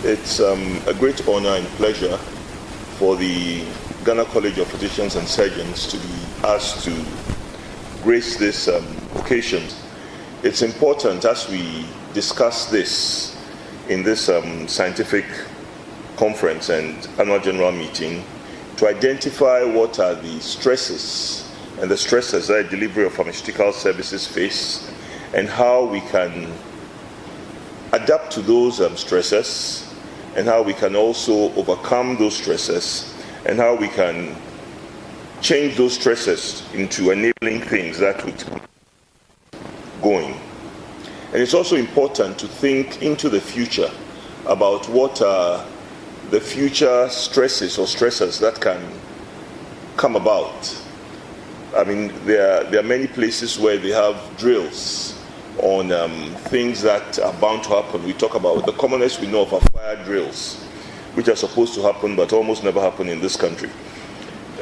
It's a great honor and pleasure for the Ghana College of Physicians and Surgeons to be asked to grace this occasion. It's important as we discuss this in this scientific conference and annual general meeting to identify what are the stresses and the stresses that delivery of pharmaceutical services face and how we can adapt to those stresses and how we can also overcome those stresses and how we can change those stresses into enabling things that would going. And it's also important to think into the future about what are the future stresses or stressors that can come about. I mean, there are many places where they have drills on things that are bound to happen. We talk about the commonest we know of are fire drills, which are supposed to happen but almost never happen in this country.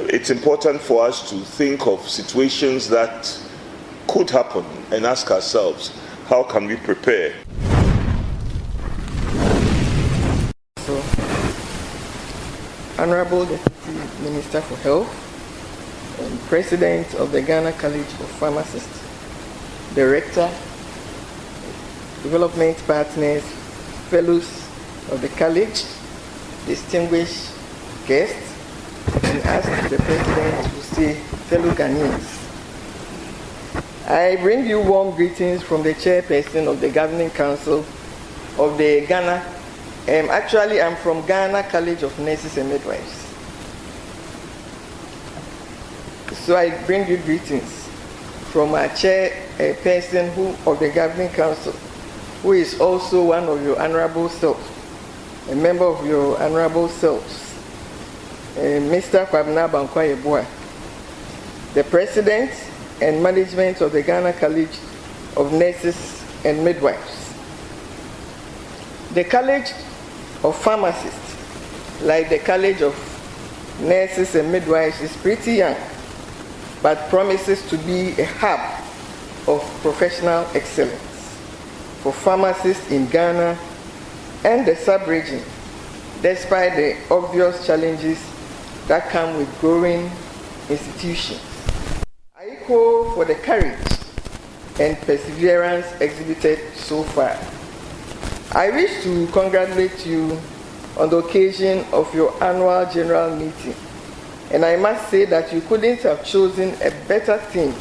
It's important for us to think of situations that could happen and ask ourselves, how can we prepare? So, Honorable Deputy Minister for Health and President of the Ghana College of Pharmacists, Director, Development Partners, Fellows of the College, distinguished guests, and ask the President to say, fellow Ghanaians. I bring you warm greetings from the Chairperson of the Governing Council of the Ghana. Actually, I'm from Ghana College of Nurses and Midwives. So I bring you greetings from our Chairperson of the Governing Council, who is also one of your honorable selves, a member of your honorable selves, Mr. Kwabena Bankwa-Yeboah, the President and Management of the Ghana College of Nurses and Midwives. The College of Pharmacists, like the College of Nurses and Midwives, is pretty young, but promises to be a hub of professional excellence for pharmacists in Ghana and the sub-region, despite the obvious challenges that come with growing institutions. I echo for the courage and perseverance exhibited so far. I wish to congratulate you on the occasion of your annual general meeting, and I must say that you couldn't have chosen a better theme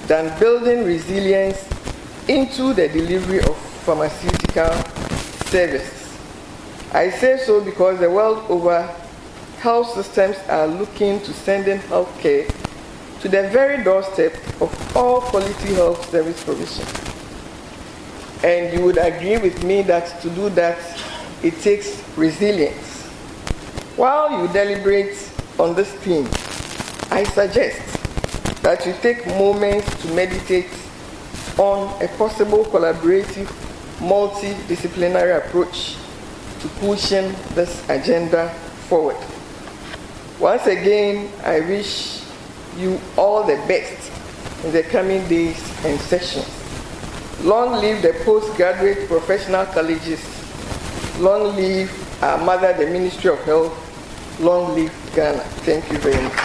than building resilience into the delivery of pharmaceutical services. I say so because the world over, health systems are looking to sending healthcare to the very doorstep of all quality health service provision. And you would agree with me that to do that, it takes resilience. While you deliberate on this theme, I suggest that you take moments to meditate on a possible collaborative, multidisciplinary approach to pushing this agenda forward. Once again, I wish you all the best in the coming days and sessions. Long live the postgraduate professional colleges. Long live our mother, the Ministry of Health. Long live Ghana. Thank you very much.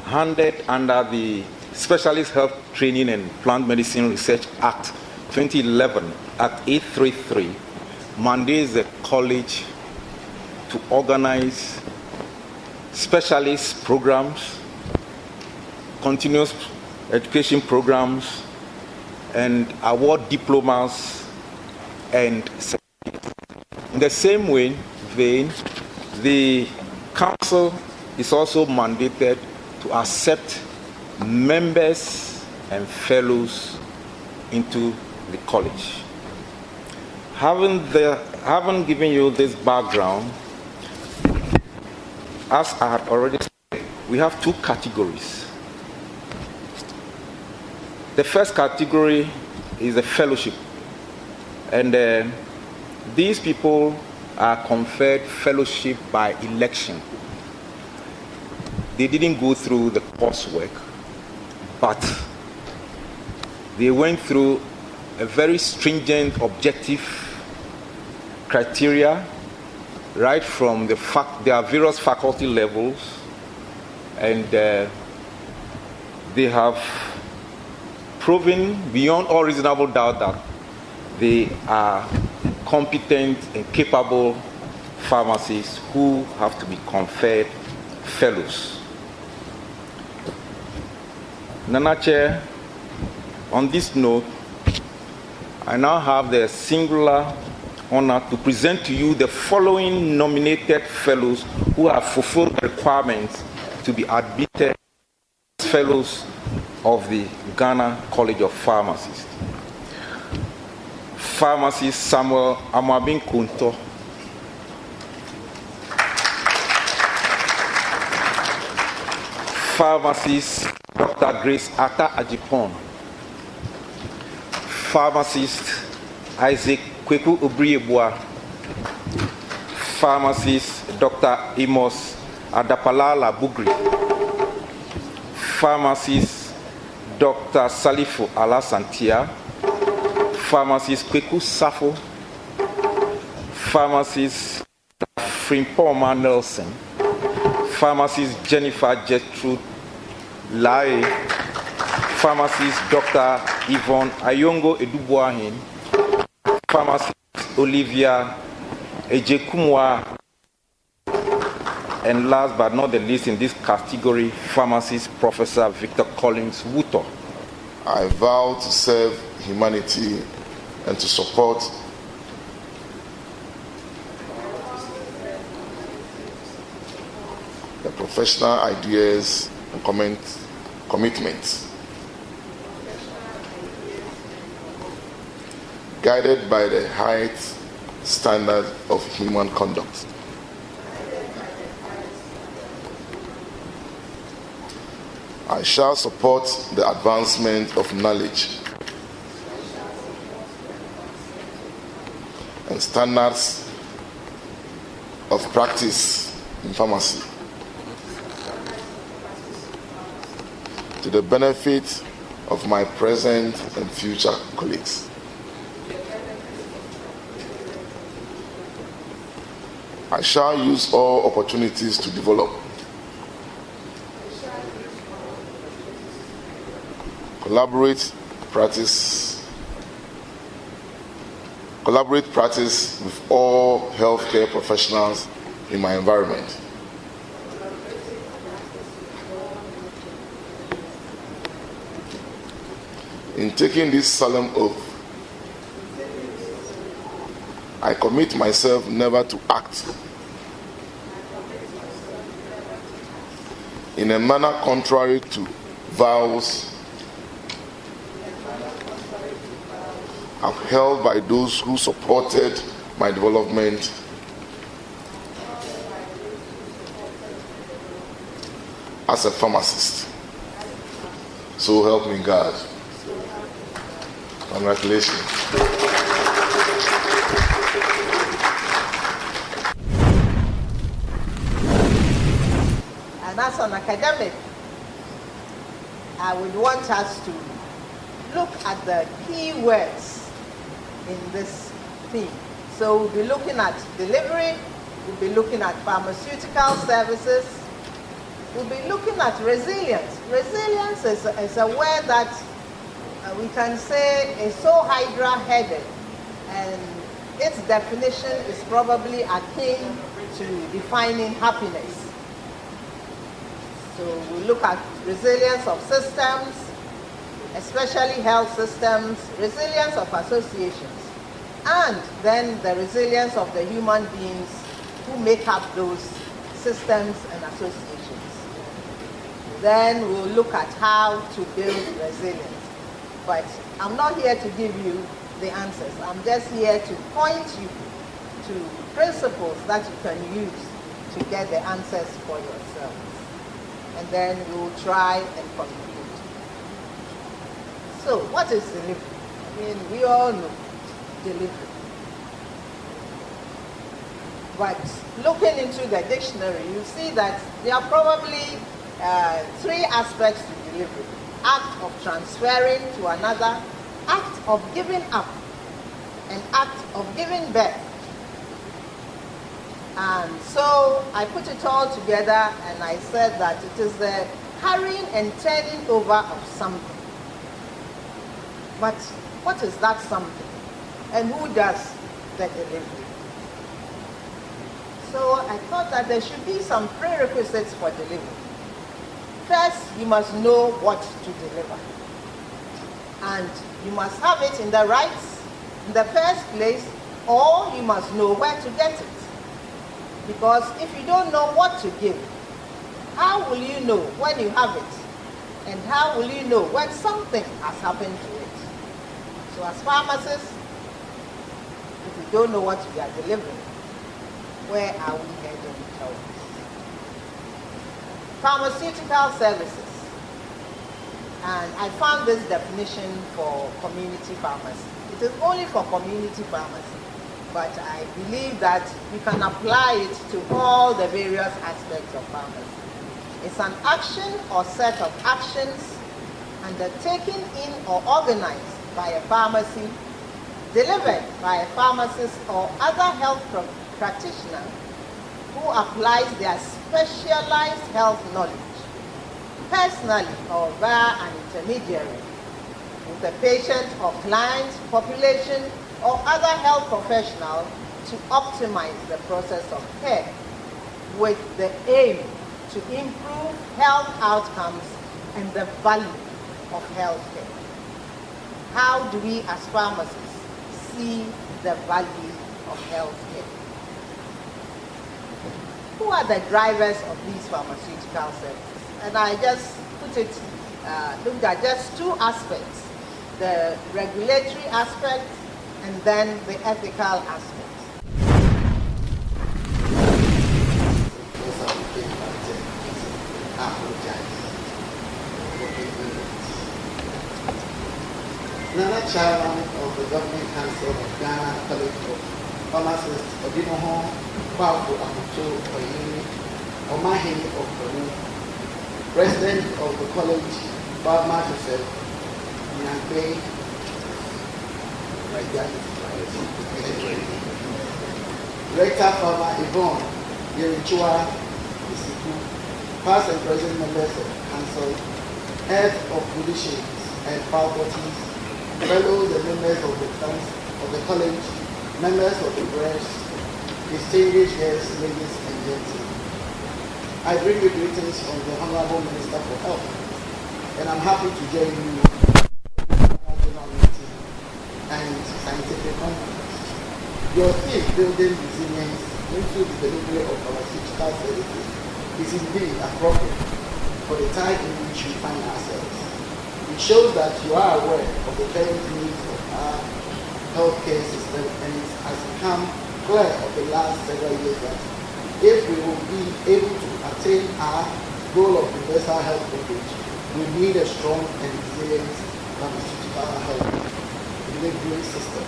Handed under the Specialist Health Training and Plant Medicine Research Act 2011, Act 833, mandates the college to organize specialist programs, continuous education programs, and award diplomas and certificates. In the same vein, the council is also mandated to accept members and fellows into the college. Having given you this background, as I had already said, we have two categories. The first category is a fellowship, and these people are conferred fellowship by election. They didn't go through the coursework, but they went through a very stringent objective criteria right from their various faculty levels, and they have proven beyond all reasonable doubt that they are competent and capable pharmacists who have to be conferred fellows. Nana Chair, on this note, I now have the singular honor to present to you the following nominated fellows who have fulfilled the requirements to be admitted as fellows of the Ghana College of Pharmacists. Pharmacist Samuel Amabin Kunto. Pharmacist Dr. Grace Atta Ajipon. Pharmacist Isaac Kweku Obriebua. Pharmacist Dr. Amos Adapalala Bugri. Pharmacist Dr. Salifu Alasantia. Pharmacist Kweku Safo. Pharmacist Frimpoma Nelson. Pharmacist Jennifer Gertrude Lai. Pharmacist Dr. Yvonne Ayongo Edubuahin. Pharmacist Olivia Ejekumwa. And last but not the least in this category, Pharmacist Professor Victor Collins Wuto. I vow to serve humanity and to support the professional ideas and commitments guided by the highest standard of human conduct. I shall support the advancement of knowledge and standards of practice in pharmacy to the benefit of my present and future colleagues. I shall use all opportunities to develop, collaborate practice with all healthcare professionals in my environment. In taking this solemn oath, I commit myself never to act in a manner contrary to vows upheld by those who supported my development as a pharmacist. So help me God. Congratulations. And as an academic, I would want us to look at the key words in this theme. So we'll be looking at delivery, we'll be looking at pharmaceutical services, we'll be looking at resilience. Resilience is a word that we can say is so hydra-headed, and its definition is probably akin to defining happiness. So we'll look at resilience of systems, especially health systems, resilience of associations, and then the resilience of the human beings who make up those systems and associations. Then we'll look at how to build resilience. But I'm not here to give you the answers. I'm just here to point you to principles that you can use to get the answers for yourselves. And then we'll try and conclude. So, what is delivery? I mean, we all know delivery. But looking into the dictionary, you see that there are probably three aspects to delivery. Act of transferring to another, act of giving up, and act of giving birth. And so I put it all together and I said that it is the carrying and turning over of something. But what is that something? And who does the delivery? So I thought that there should be some prerequisites for delivery. First, you must know what to deliver. And you must have it in the first place, or you must know where to get it. Because if you don't know what to give, how will you know when you have it? And how will you know when something has happened to it? So as pharmacists, if we don't know what we are delivering, where are we heading towards? Pharmaceutical services. And I found this definition for community pharmacy. It is only for community pharmacy, but I believe that we can apply it to all the various aspects of pharmacy. It's an action or set of actions undertaken in or organized by a pharmacy, delivered by a pharmacist or other health practitioner who applies their specialized health knowledge, personally or via an intermediary, with the patient or client, population, or other health professional to optimize the process of care with the aim to improve health outcomes and the value of health care. How do we as pharmacists see the value of health care? Who are the drivers of these pharmaceutical services? And I just looked at just two aspects, the regulatory aspect and then the ethical aspect. Nana chairman of the Governing Council of Ghana College of Pharmacists, Odinoho, Kwaku Amuto Oyini, Omahini of Peru, President of the College, Baba Joseph, Nyangbe, Director Farmer Yvonne Yerichua Isiku, past and present members of the Council, heads of divisions and faculties, fellows and members of the college, members of the press, distinguished guests, ladies and gentlemen. I bring you greetings from the Honorable Minister for Health, and I'm happy to join you for the national meeting and scientific conference. Your theme, building resilience into the delivery of pharmaceutical services, is indeed appropriate for the time in which we find ourselves. It shows that you are aware of the current needs of our healthcare system, and it has become clear of the last several years that if we will be able to attain our goal of universal health coverage, we need a strong and resilient pharmaceutical health delivery system.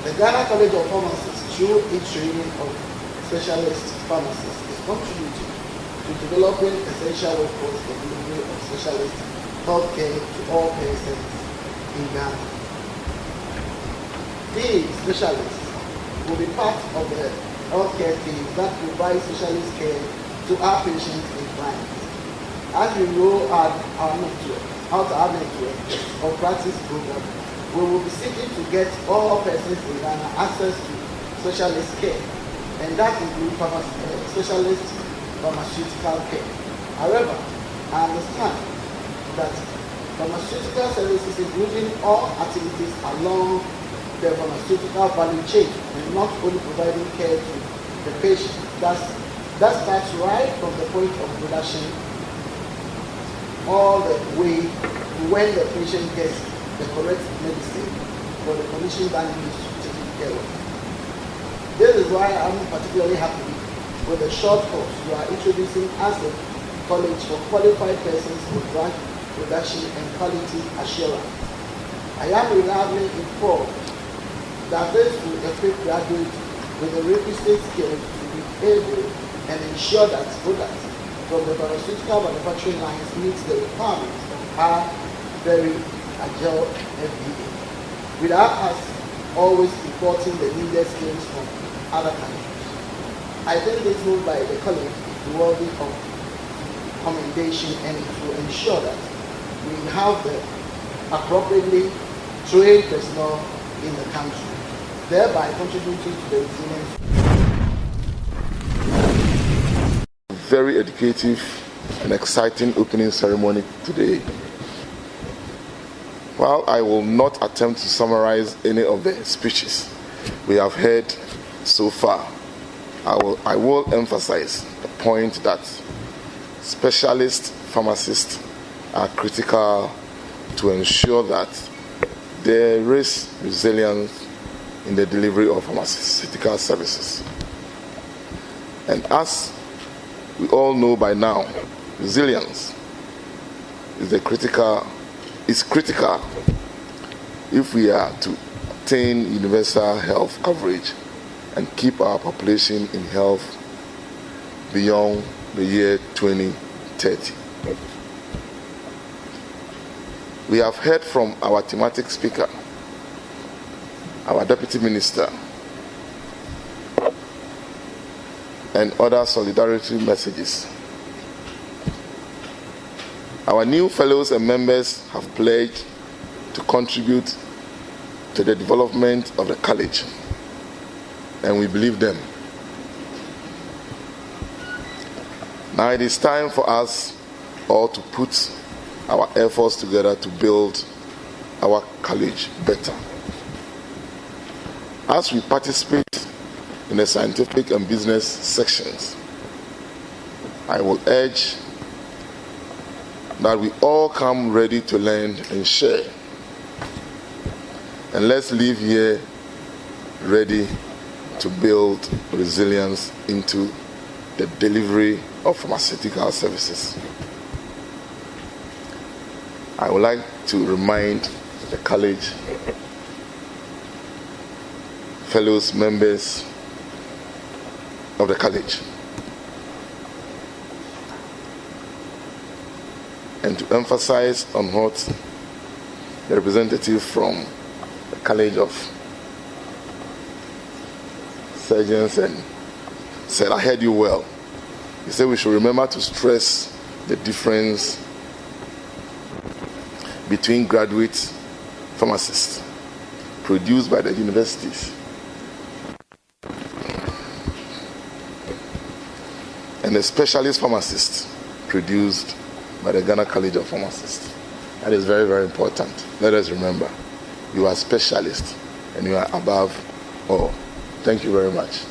The Ghana College of Pharmacists, through its training of specialist pharmacists, is contributing to developing essential workforce for delivery of specialist healthcare to all persons in Ghana. These specialists will be part of the healthcare team that provides specialist care to our patients and clients. As we roll out our network of practice program, we will be seeking to get all persons in Ghana access to specialist care, and that includes specialist pharmaceutical care. However, I understand that pharmaceutical services, including all activities along the pharmaceutical value chain, and not only providing care to the patient. That starts right from the point of production all the way to when the patient gets the correct medicine for the condition that needs to be taken care of. This is why I'm particularly happy with the short course you are introducing as a college for qualified persons in drug production and quality assurance. I am reliably informed that this will equip graduates with the requisite skills to be able and ensure that products from the pharmaceutical manufacturing lines meet the requirements of our very agile FDA, without us always importing the needed skills from other countries. I think this move by the college is worthy of commendation, and it will ensure that we have the appropriately trained personnel in the country, thereby contributing to the resilience. Very educative and exciting opening ceremony today. While I will not attempt to summarize any of the speeches we have heard so far, I will emphasize the point that specialist pharmacists are critical to ensure that there is resilience in the delivery of pharmaceutical services. And as we all know by now, resilience is critical if we are to attain universal health coverage and keep our population in health beyond the year 2030. We have heard from our thematic speaker, our deputy minister, and other solidarity messages. Our new fellows and members have pledged to contribute to the development of the college, and we believe them. Now it is time for us all to put our efforts together to build our college better. As we participate in the scientific and business sections, I will urge that we all come ready to learn and share. And let's leave here ready to build resilience into the delivery of pharmaceutical services. I would like to remind the college, fellows members of the college, and to emphasize on what the representative from the College of Surgeons said, I heard you well. He said we should remember to stress the difference between graduate pharmacists produced by the universities and the specialist pharmacists produced by the Ghana College of Pharmacists. That is very, very important. Let us remember, you are specialists and you are above all. Thank you very much.